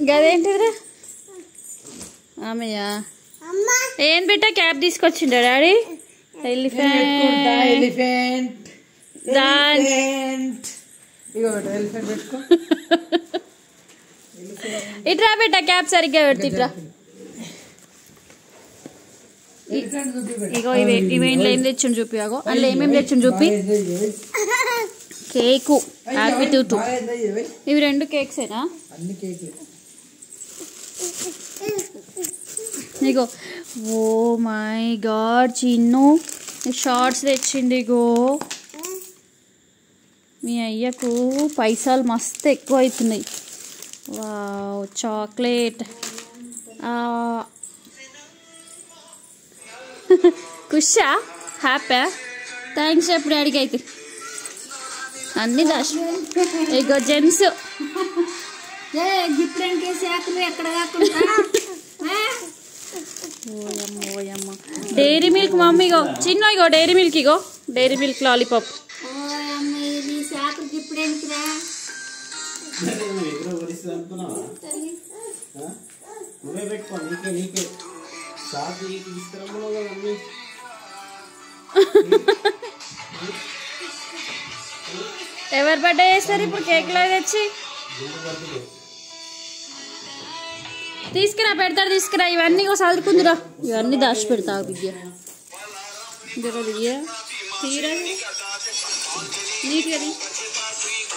గదేంటిదిరా ఆమెయా ఏం పెట్టా cap తీసుకొచ్చిండా daddy elephant ఇట్రా పెట్టా క్యాప్ సరిగ్గా పెడితే ఇట్రా ఇగో ఇవి ఏం తెచ్చిండు చూపి అగో అందులో ఏమేమి తెచ్చిండు చూపి కేకు హ్యాపీ టూ ఇవి 2 కేక్సేనా ఇగో oh my God Chinnu shorts తెచ్చింది ఇగో మీ అయ్యకు పైసలు మస్తు ఎక్కువ అవుతున్నాయి వావ్ చాక్లెట్ కుషా హ్యాపీ థ్యాంక్స్ ఎప్పుడు డాడీకి అయితే అన్ని దాష్ ఇగో జెమ్స్ ఓయమ్మ డైరీ మిల్క్ మమ్మీ ఇగో చిన్న ఇగో డైరీ మిల్క్ ఇగో డైరీ మిల్క్ లాలీపాప్ ఎవరు బర్త్డే చేస్తారు ఇప్పుడు కేక్ లాగా తెచ్చి తీసుకురా పెడతారు తీసుకురా ఇవన్నీ చదువుకుందిరా ఇవన్నీ దాచి పెడతా విద్య విద్య తీరా నీట్గా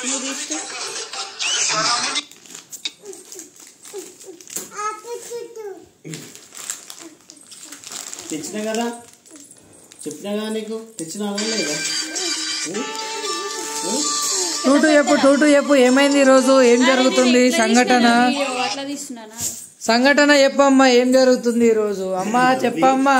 నువ్వు తీసుకో తెచ్చినా కదా చెప్పినా కదా నీకు తెచ్చినా లేదా టూటు చెప్పు ఏమైంది ఈరోజు ఏం జరుగుతుంది సంఘటన చెప్పమ్మా ఏం జరుగుతుంది ఈరోజు అమ్మా చెప్పమ్మా